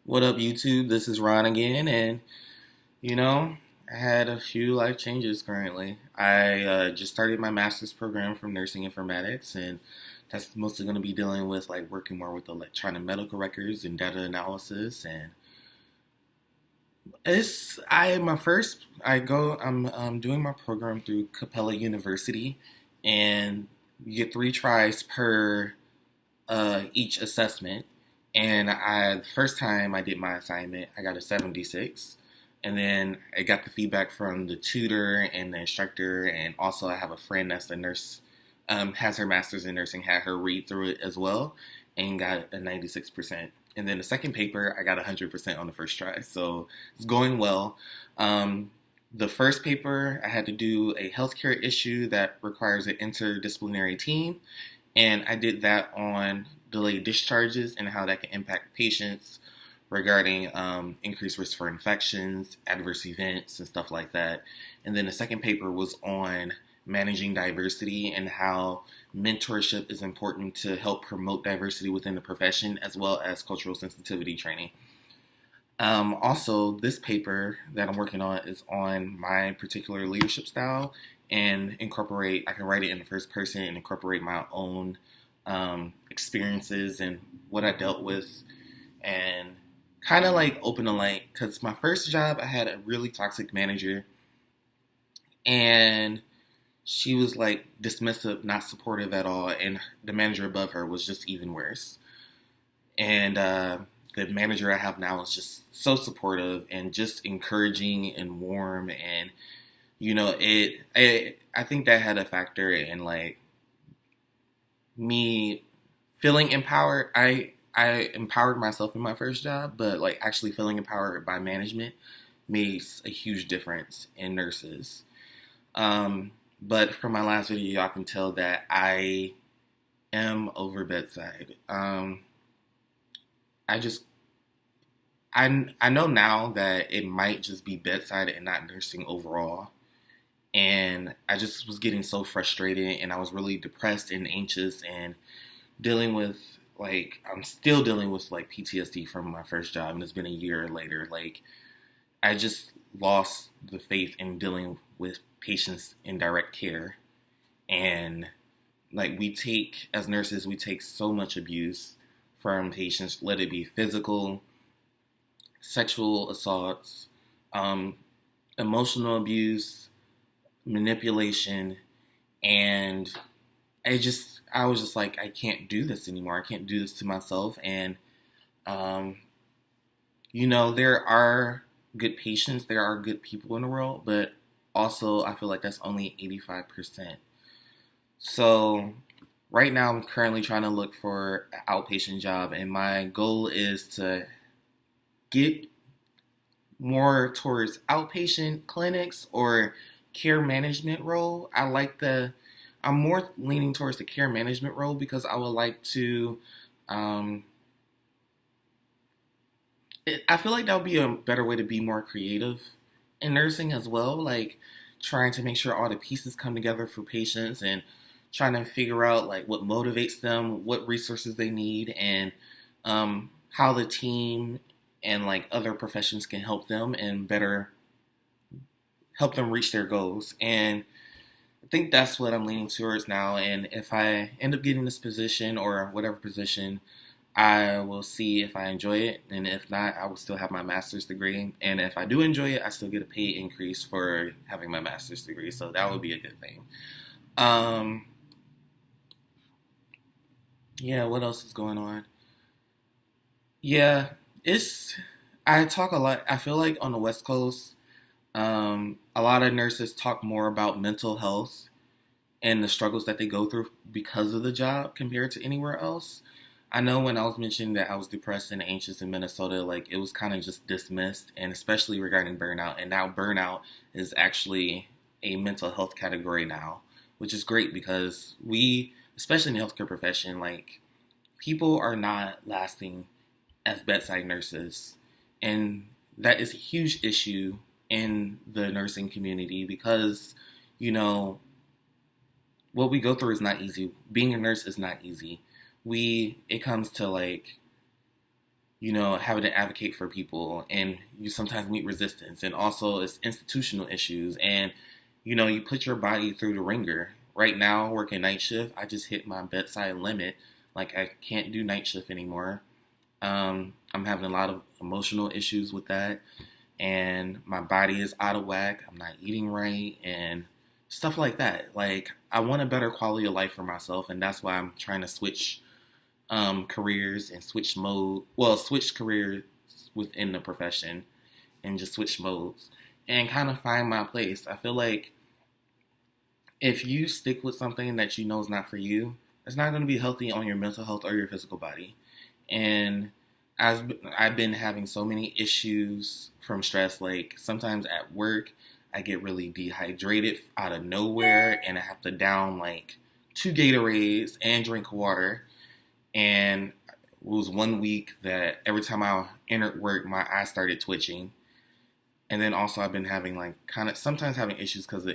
What up, YouTube? This is Ron again, and you know, I had a few life changes currently. I just started my master's program from nursing informatics, and that's mostly going to be dealing with like working more with electronic medical records and data analysis. And it's I my first I go I'm doing my program through Capella University, and you get 3 tries per each assessment. And the first time I did my assignment, I got a 76. And then I got the feedback from the tutor and the instructor, and also I have a friend that's a nurse, has her master's in nursing, had her read through it as well, and got a 96%. And then the second paper, I got 100% on the first try, so it's going well. The first paper, I had to do a healthcare issue that requires an interdisciplinary team, and I did that on delayed discharges and how that can impact patients regarding increased risk for infections, adverse events, and stuff like that. And then the second paper was on managing diversity and how mentorship is important to help promote diversity within the profession, as well as cultural sensitivity training. Also, this paper that I'm working on is on my particular leadership style and I can write it in the first person and incorporate my own experiences and what I dealt with, and kind of like open the light. Because my first job, I had a really toxic manager, and she was like dismissive, not supportive at all, and the manager above her was just even worse. And the manager I have now is just so supportive and just encouraging and warm, and I think that had a factor in like me feeling empowered. I empowered myself in my first job, but like actually feeling empowered by management makes a huge difference in nurses. But from my last video, y'all can tell that I am over bedside. I just I know now that it might just be bedside and not nursing overall. And I just was getting so frustrated, and I was really depressed and anxious, and dealing with I'm still dealing with like PTSD from my first job, and it's been a year later. Like, I just lost the faith in dealing with patients in direct care. And like, as nurses, we take so much abuse from patients, let it be physical, sexual assaults, emotional abuse, manipulation, and I was just like, I can't do this anymore. I can't do this to myself. And there are good patients, there are good people in the world, but also I feel like that's only 85%. So right now I'm currently trying to look for an outpatient job, and my goal is to get more towards outpatient clinics or care management role. I'm more leaning towards the care management role because I would like to. I feel like that would be a better way to be more creative in nursing as well. Like, trying to make sure all the pieces come together for patients, and trying to figure out like what motivates them, what resources they need, and how the team and like other professions can help them and better help them reach their goals. And I think that's what I'm leaning towards now. And if I end up getting this position or whatever position, I will see if I enjoy it. And if not, I will still have my master's degree. And if I do enjoy it, I still get a pay increase for having my master's degree. So that would be a good thing. Yeah, what else is going on? Yeah, I talk a lot. I feel like on the West Coast, a lot of nurses talk more about mental health and the struggles that they go through because of the job compared to anywhere else. I know when I was mentioning that I was depressed and anxious in Minnesota, like, it was kind of just dismissed, and especially regarding burnout. And now burnout is actually a mental health category now, which is great because especially in the healthcare profession, like, people are not lasting as bedside nurses. And that is a huge issue in the nursing community because, you know, what we go through is not easy. Being a nurse is not easy. It comes to like having to advocate for people, and you sometimes meet resistance, and also it's institutional issues, and you put your body through the ringer. Right now, working night shift, I just hit my bedside limit. Like, I can't do night shift anymore. I'm having a lot of emotional issues with that, and my body is out of whack. I'm not eating right, and stuff like that. Like, I want a better quality of life for myself, and that's why I'm trying to switch careers and switch careers within the profession and just switch modes and kind of find my place. I feel like if you stick with something that you know is not for you, it's not going to be healthy on your mental health or your physical body. And as I've been having so many issues from stress, like sometimes at work, I get really dehydrated out of nowhere and I have to down like 2 Gatorades and drink water. And it was one week that every time I entered work, my eyes started twitching. And then also I've been having like kind of sometimes having issues because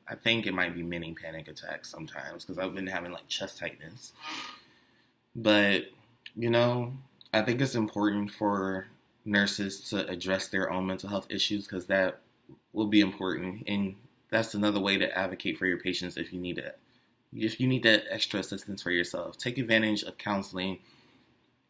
I think it might be mini panic attacks sometimes because I've been having like chest tightness. But, I think it's important for nurses to address their own mental health issues because that will be important. And that's another way to advocate for your patients if you need it. If you need that extra assistance for yourself, take advantage of counseling.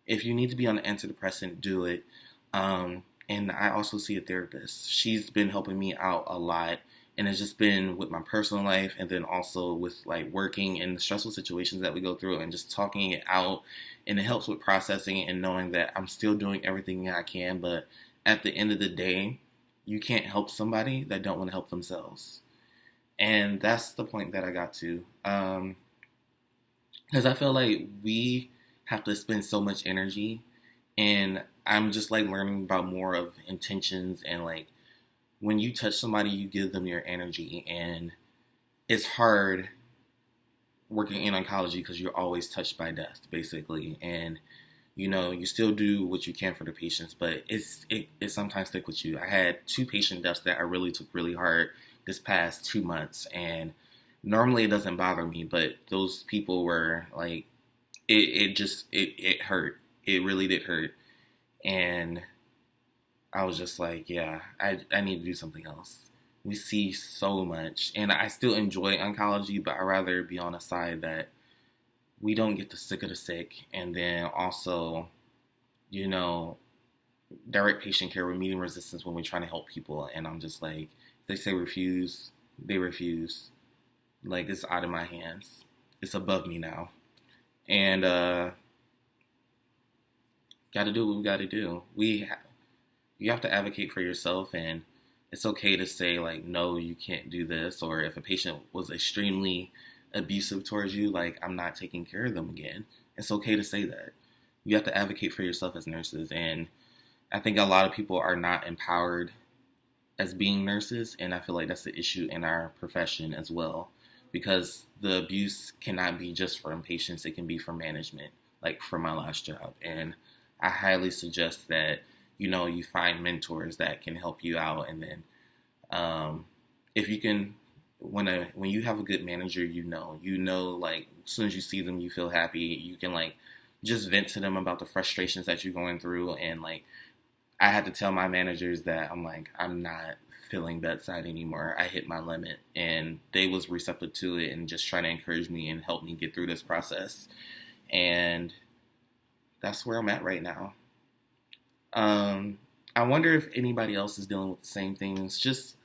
If you need to be on an antidepressant, do it. And I also see a therapist. She's been helping me out a lot. And it's just been with my personal life and then also with like working in the stressful situations that we go through and just talking it out. And it helps with processing and knowing that I'm still doing everything I can. But at the end of the day, you can't help somebody that don't want to help themselves. And that's the point that I got to. Because I feel like we have to spend so much energy. And I'm just like learning about more of intentions and like when you touch somebody, you give them your energy. And it's hard working in oncology because you're always touched by death, basically. And, you still do what you can for the patients, but it sometimes stick with you. I had 2 patient deaths that I really took really hard this past 2 months. And normally it doesn't bother me, but those people were like, it hurt. It really did hurt. And I was just like, yeah, I need to do something else. We see so much. And I still enjoy oncology, but I'd rather be on a side that we don't get the sick of the sick. And then also, direct patient care. We're meeting resistance when we're trying to help people. And I'm just like, if they say refuse, they refuse. Like, it's out of my hands. It's above me now. And got to do what we got to do. You have to advocate for yourself, and it's okay to say like, no, you can't do this. Or if a patient was extremely abusive towards you, like, I'm not taking care of them again. It's okay to say that. You have to advocate for yourself as nurses, and I think a lot of people are not empowered as being nurses, and I feel like that's the issue in our profession as well, because the abuse cannot be just from patients, it can be from management, like from my last job. And I highly suggest that you find mentors that can help you out. And then if you can, when you have a good manager, like as soon as you see them, you feel happy. You can like just vent to them about the frustrations that you're going through. And like, I had to tell my managers that I'm not feeling bedside anymore. I hit my limit, and they was receptive to it and just trying to encourage me and help me get through this process. And that's where I'm at right now. I wonder if anybody else is dealing with the same things. Just,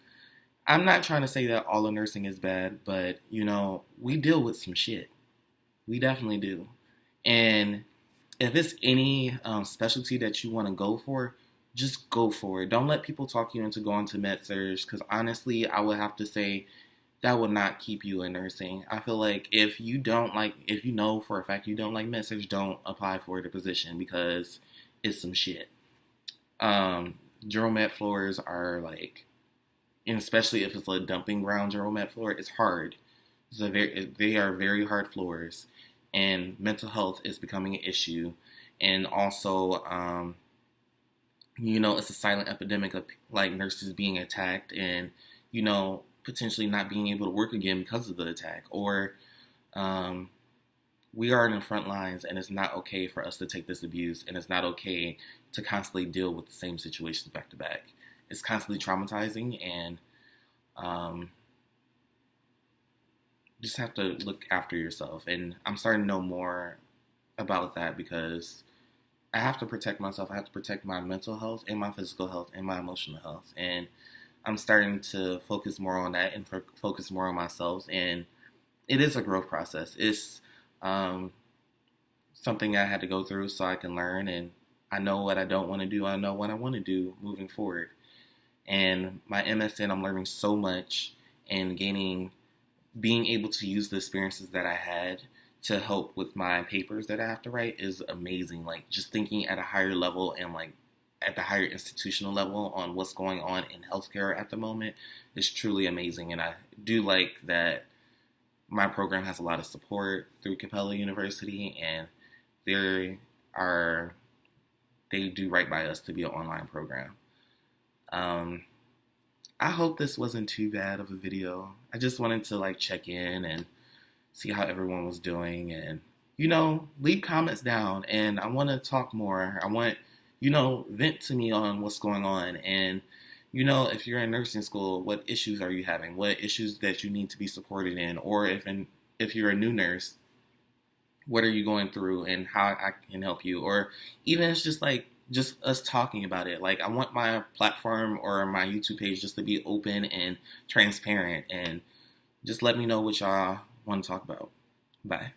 I'm not trying to say that all of nursing is bad, but, we deal with some shit. We definitely do. And if it's any specialty that you want to go for, just go for it. Don't let people talk you into going to med-surg, because honestly, I would have to say that will not keep you in nursing. I feel like if you know for a fact you don't like med-surg, don't apply for the position because it's some shit. General med floors are like, and especially if it's a dumping ground general med floor, it's hard. They are very hard floors, and mental health is becoming an issue. And also, it's a silent epidemic of like nurses being attacked and, potentially not being able to work again because of the attack, or we are in the front lines, and it's not okay for us to take this abuse, and it's not okay to constantly deal with the same situations back to back. It's constantly traumatizing, and um, you just have to look after yourself. And I'm starting to know more about that because I have to protect myself. I have to protect my mental health and my physical health and my emotional health. And I'm starting to focus more on that and focus more on myself. And it is a growth process. It's um, something I had to go through so I can learn. And I know what I don't want to do. I know what I want to do moving forward. And my MSN, I'm learning so much and being able to use the experiences that I had to help with my papers that I have to write is amazing. Like just thinking at a higher level and like at the higher institutional level on what's going on in healthcare at the moment is truly amazing. And I do like that my program has a lot of support through Capella University, and they are they do right by us to be an online program. Um, I hope this wasn't too bad of a video. I just wanted to like check in and see how everyone was doing, and leave comments down, and I want to talk more. I want vent to me on what's going on, and if you're in nursing school, what issues are you having? What issues that you need to be supported in, or if you're a new nurse, what are you going through and how I can help you, or even it's just like just us talking about it. Like I want my platform or my YouTube page just to be open and transparent, and just let me know what y'all want to talk about. Bye.